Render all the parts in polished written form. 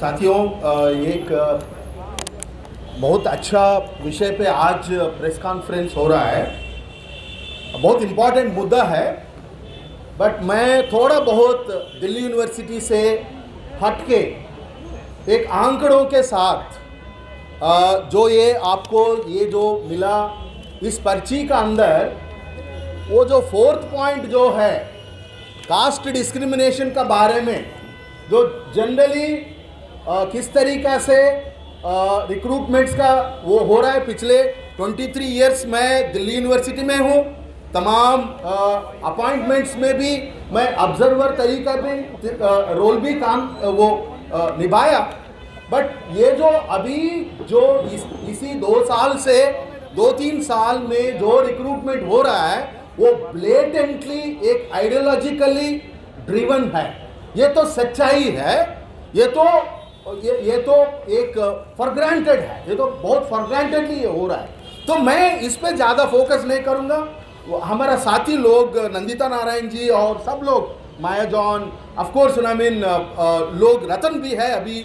साथियों, एक बहुत अच्छा विषय पे आज प्रेस कॉन्फ्रेंस हो रहा है। बहुत इम्पॉर्टेंट मुद्दा है, बट मैं थोड़ा बहुत दिल्ली यूनिवर्सिटी से हटके एक आंकड़ों के साथ जो ये आपको ये जो मिला इस पर्ची का अंदर, वो जो फोर्थ पॉइंट जो है कास्ट डिस्क्रिमिनेशन का बारे में, जो जनरली किस तरीक़ा से रिक्रूटमेंट्स का वो हो रहा है। पिछले 23 इयर्स मैं दिल्ली यूनिवर्सिटी में हूँ, तमाम अपॉइंटमेंट्स में भी मैं ऑब्जर्वर तरीका पे रोल भी काम वो निभाया। बट ये जो अभी जो इसी 2 साल से 2-3 साल में जो रिक्रूटमेंट हो रहा है, वो ब्लेटेंटली एक आइडियोलॉजिकली ड्रिवन है। ये तो सच्चाई है, ये तो एक फॉर ग्रांटेड है, ये तो बहुत फॉर ग्रांटेडली ये हो रहा है। तो मैं इस पे ज़्यादा फोकस नहीं करूँगा। हमारा साथी लोग नंदिता नारायण जी और सब लोग, माया जॉन, ऑफ कोर्स लोग, रतन भी है, अभी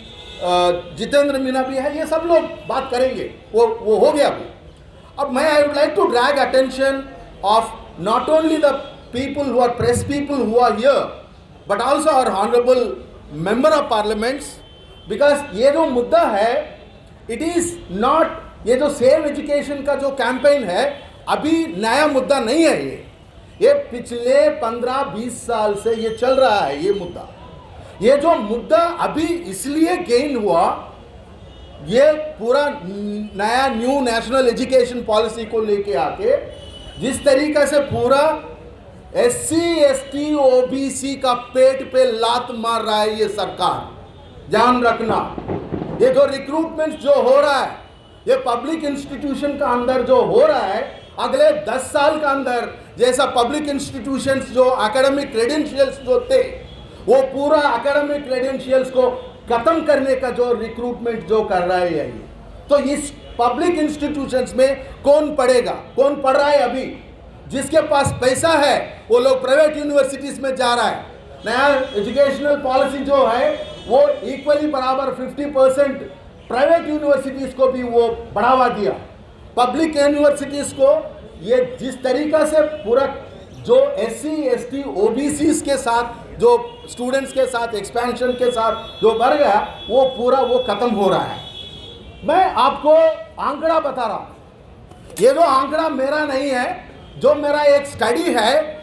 जितेंद्र मीना भी है, ये सब लोग बात करेंगे, वो हो गया अभी। अब मैं I would like to drag attention of not only the people who are press people who are here, but also our honourable member of parliaments, because ये जो मुद्दा है, इट इज़ नॉट, ये जो सेव एजुकेशन का जो campaign है अभी नया मुद्दा नहीं है। ये पिछले 15-20 साल से ये चल रहा है। ये मुद्दा, ये जो मुद्दा अभी इसलिए गेन हुआ, ये पूरा नया न्यू नेशनल एजुकेशन पॉलिसी को लेके आके जिस तरीके से पूरा SC ST OBC का पेट पे लात मार रहा है ये सरकार, ध्यान रखना। ये जो रिक्रूटमेंट जो हो रहा है, ये पब्लिक इंस्टीट्यूशन का अंदर जो हो रहा है, अगले 10 साल का अंदर जैसा पब्लिक इंस्टीट्यूशंस जो एकेडमिक क्रेडेंशियल्स जो थे, वो पूरा एकेडमिक क्रेडेंशियल्स को खत्म करने का जो रिक्रूटमेंट जो कर रहा है ये। तो इस पब्लिक इंस्टीट्यूशंस में कौन पढ़ेगा, कौन पढ़ रहा है अभी? जिसके पास पैसा है वो लोग प्राइवेट यूनिवर्सिटीज में जा रहा है। नया एजुकेशनल पॉलिसी जो है वो इक्वली बराबर 50% प्राइवेट यूनिवर्सिटीज को भी वो बढ़ावा दिया। पब्लिक यूनिवर्सिटीज को ये जिस तरीका से पूरा जो SC ST OBCs के साथ जो स्टूडेंट्स के साथ एक्सपेंशन के साथ जो बढ़ गया, वो पूरा वो खत्म हो रहा है। मैं आपको आंकड़ा बता रहा हूँ। ये जो आंकड़ा मेरा नहीं है, जो मेरा एक स्टडी है,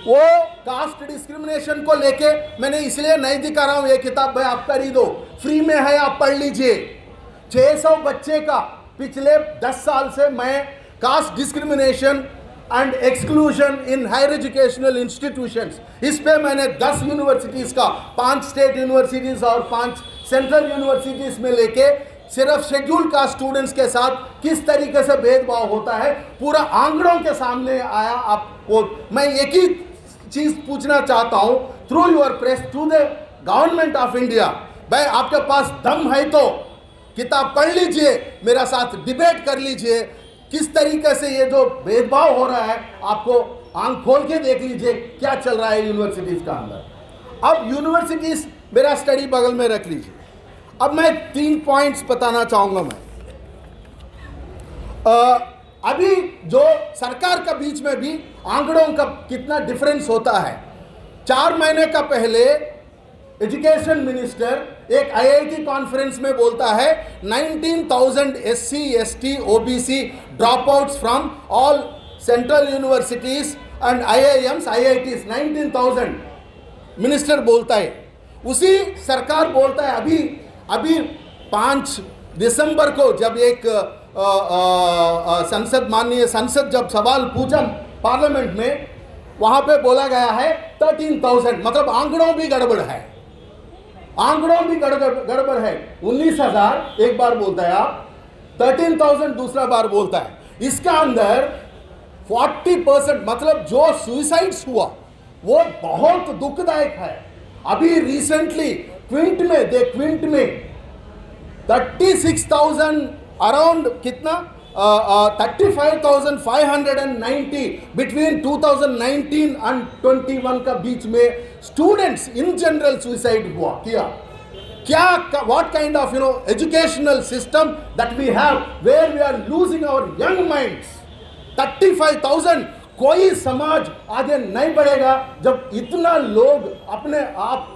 वो कास्ट डिस्क्रिमिनेशन को लेके मैंने इसलिए नहीं दिखा रहा हूँ। ये किताब भाई आप खरीदो, फ्री में है, आप पढ़ लीजिए। 600 बच्चे का पिछले 10 साल से मैं caste discrimination and exclusion in higher educational institutions, इस पे मैंने 10 यूनिवर्सिटीज़ का, 5 स्टेट यूनिवर्सिटीज़ और 5 सेंट्रल यूनिवर्सिटीज़ में लेके सिर्फ शेड्यूल कास्ट स्टूडेंट्स के साथ किस तरीके से भेदभाव होता है पूरा आंकड़ों के सामने आया। आपको मैं एक ही चीज़ पूछना चाहता हूँ through your press to the government of India, भाई आपके पास दम है तो किताब पढ़ लीजिए, मेरा साथ डिबेट कर लीजिए। किस तरीके से ये जो भेदभाव हो रहा है, आपको आंख खोल के देख लीजिए क्या चल रहा है यूनिवर्सिटीज़ का अंदर। अब यूनिवर्सिटीज़, मेरा स्टडी बगल में रख लीजिए। अब मैं 3 पॉइंट्स बताना चाहूँगा। मैं अभी जो सरकार का बीच में भी आंकड़ों का कितना डिफरेंस होता है। 4 महीने का पहले एजुकेशन मिनिस्टर एक IIT कॉन्फ्रेंस में बोलता है 19,000 SC ST OBC drop outs from all central universities and IIMs IITs, 19,000 minister बोलता है। उसी सरकार बोलता है अभी 5 दिसंबर को जब एक माननीय संसद जब सवाल पूछा पार्लियामेंट में, वहाँ पे बोला गया है 13,000, मतलब आंकड़ों भी गड़बड़ है, आंकड़ों भी गड़बड़ है। 19,000 एक बार बोलता है आप, 13,000 दूसरा बार बोलता है। इसका अंदर 40%, मतलब जो सुसाइड्स हुआ वो बहुत दुखदायक है। अभी रिसेंटली क्विंट में 36,000 अराउंड कितना 35,590 बिटवीन 2019 एंड 21 का बीच में स्टूडेंट्स इन जनरल सुसाइड किया। क्या, what kind of educational system that we have where we are losing our young minds. 35,000, कोई समाज आगे नहीं बढ़ेगा जब इतना लोग अपने आप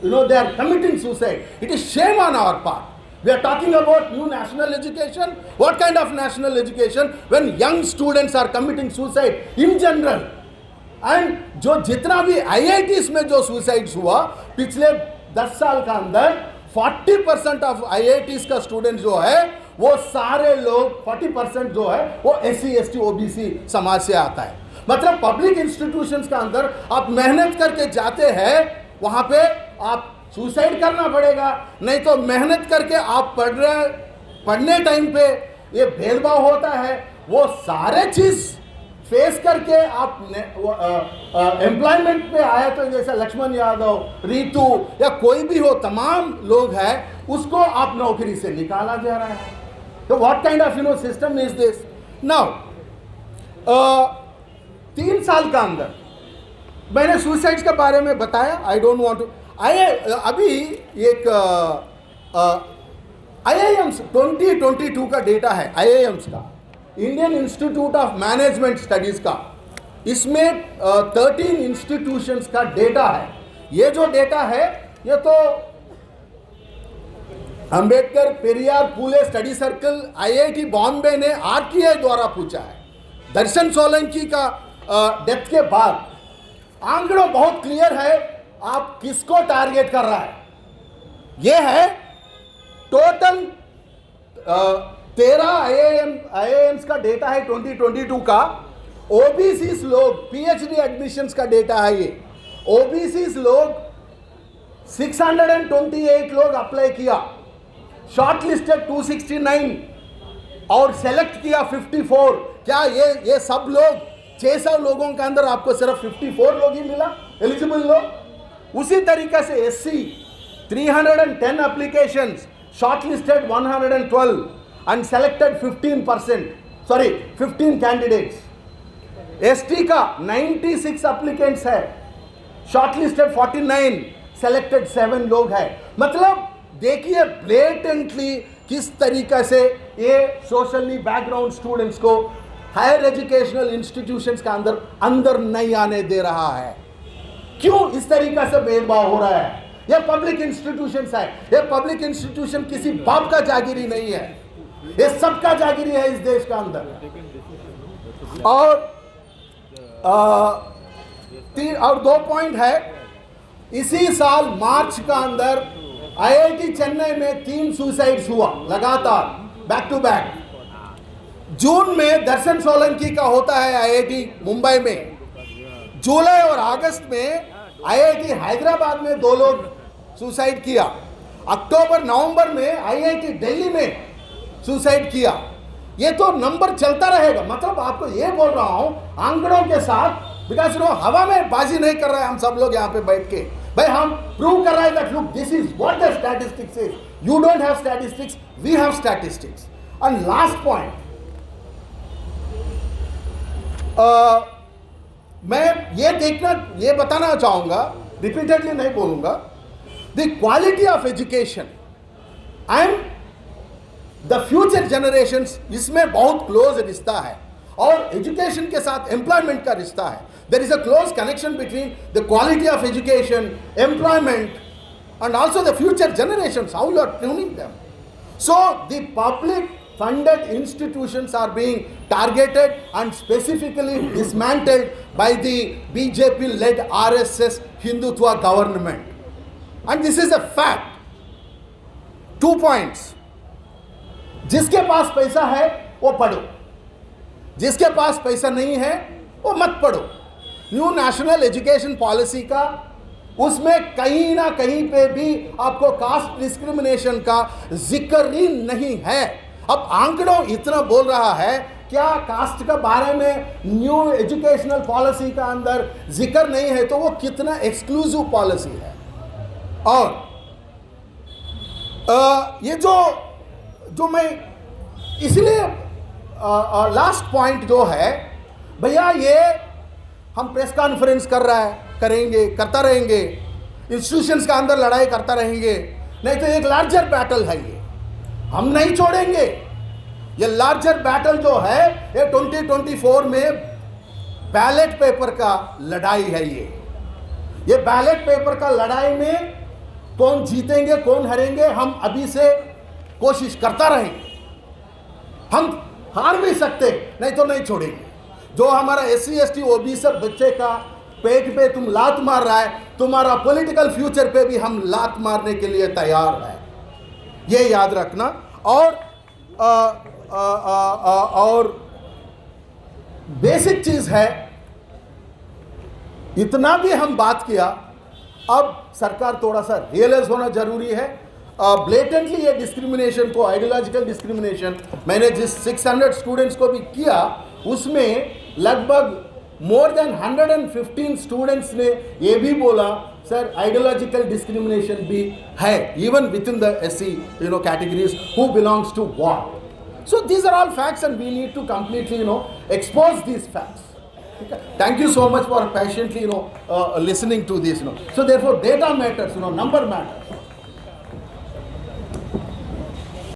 they are committing suicide. It is shame on our part. We are talking about new national education. What kind of national education when young students are committing suicide in general? And जो जितना भी IITs में जो suicides हुआ पिछले 10 साल का अंदर 40% ऑफ IITs का स्टूडेंट जो है वो सारे लोग 40% जो है वो SC ST OBC समाज से आता है. मतलब पब्लिक इंस्टीट्यूशंस का अंदर आप मेहनत करके जाते हैं, वहां पे आप सुसाइड करना पड़ेगा, नहीं तो मेहनत करके आप पढ़ने टाइम पे ये भेदभाव होता है. वो सारे चीज फेस करके आप एम्प्लॉयमेंट पे आया तो जैसे लक्ष्मण यादव, रीतू या कोई भी हो, तमाम लोग हैं, उसको आप नौकरी से निकाला जा रहा है. तो what kind of system is this now. 3 साल का अंदर मैंने सुसाइड्स के बारे में बताया. आई डोंट वांट टू अभी एक IIMs 2022 का डेटा है, IIMs का, Indian institute of management studies का. इसमें 13 इंस्टीट्यूशंस का डेटा है. ये जो डेटा है ये तो Ambedkar Periyar Phule study circle IIT Bombay ने RTI द्वारा पूछा है. दर्शन सोलंकी का डेथ के बाद आंकड़ों बहुत क्लियर है, आप किसको टारगेट कर रहा है. यह है टोटल 13 IIMs का डेटा है 2022 का. OBCs लोग PhD एडमिशंस का डेटा है. ये OBCs लोग 628 लोग अप्लाई किया, शॉर्ट लिस्टेड 269 और सेलेक्ट किया 54. क्या ये सब लोग 600 लोगों के अंदर आपको सिर्फ 54 लोग ही मिला एलिजिबल लोग? उसी तरीके से SC 310 applications, short listed 112 and selected 15 candidates. ST का 96 एप्लीकेंट्स है, शॉर्ट लिस्टेड 49, सेलेक्टेड 7 लोग है. मतलब देखिए ब्लेटेंटली किस तरीके से ये सोशली बैकग्राउंड स्टूडेंट्स को हायर एजुकेशनल इंस्टीट्यूशंस का अंदर नहीं आने दे रहा है. क्यों इस तरीके से भेदभाव हो रहा है? ये पब्लिक इंस्टीट्यूशंस है. ये पब्लिक इंस्टीट्यूशन किसी बाप का जागीरी नहीं है, ये सबका जागीरी है इस देश का अंदर. और 2 पॉइंट है. इसी साल मार्च का अंदर IIT चेन्नई में 3 सुसाइड्स हुआ लगातार, बैक टू बैक. जून में दर्शन सोलंकी का होता है IIT मुंबई में. जुलाई और अगस्त में IIT हैदराबाद में 2 लोग सुसाइड किया. अक्टूबर नवंबर में IIT दिल्ली में सुसाइड किया. ये तो नंबर चलता रहेगा. मतलब आपको ये बोल रहा हूं आंकड़ों के साथ, बिकॉज हवा में बाजी नहीं कर रहे हैं हम सब लोग यहाँ पे बैठ के. भाई हम प्रूव कर रहे हैं that look this is what the statistics is. You don't have statistics, we have statistics. And last point, मैं ये बताना चाहूंगा, रिपीटेडली नहीं बोलूंगा, the quality of education and the future generations, इसमें बहुत क्लोज रिश्ता है. और एजुकेशन के साथ एम्प्लॉयमेंट का रिश्ता है. There is a close connection between the quality of education, employment and also the future generations, how you are tuning them. So the public funded institutions are being targeted and specifically dismantled by the BJP led RSS Hindutva government, and this is a fact. 2 points. जिसके पास पैसा है वो पढ़ो, जिसके पास पैसा नहीं है वो मत पढ़ो. न्यू नेशनल एजुकेशन पॉलिसी का उसमें कहीं ना कहीं पे भी आपको कास्ट डिस्क्रिमिनेशन का जिक्र ही नहीं है. अब आंकड़ों इतना बोल रहा है, क्या कास्ट के बारे में न्यू एजुकेशनल पॉलिसी का अंदर जिक्र नहीं है तो वो कितना एक्सक्लूसिव पॉलिसी है. और ये जो मैं इसलिए लास्ट पॉइंट जो है, भैया ये हम प्रेस कॉन्फ्रेंस कर रहा है, करता रहेंगे, इंस्टीट्यूशंस के अंदर लड़ाई करता रहेंगे, नहीं तो एक लार्जर बैटल है ये, हम नहीं छोड़ेंगे। ये लार्जर बैटल जो है ये 2024 में बैलेट पेपर का लड़ाई है। ये बैलेट पेपर का लड़ाई में कौन जीतेंगे कौन हारेंगे, हम अभी से कोशिश करता रहेंगे। हम हार भी सकते, नहीं तो नहीं छोड़ेंगे। जो हमारा SC ST OBC बच्चे का पेट पे तुम लात मार रहा है, तुम्हारा पॉलिटिकल फ्यूचर पे भी हम लात मारने के लिए तैयार है, ये याद रखना। और बेसिक चीज है, इतना भी हम बात किया, अब सरकार थोड़ा सा रियलाइज होना जरूरी है। ब्लेटेंटली ये डिस्क्रिमिनेशन को, आइडियोलॉजिकल डिस्क्रिमिनेशन मैंने जिस 600 स्टूडेंट्स को भी किया, उसमें लगभग मोर देन 115 स्टूडेंट्स ने ये भी बोला सर आइडियोलॉजिकल डिस्क्रिमिनेशन भी है, even within the SC categories who belongs to what. So these are all facts and we need to completely expose these facts. Okay? Thank you so much for patiently listening to this. So therefore data matters, number matters.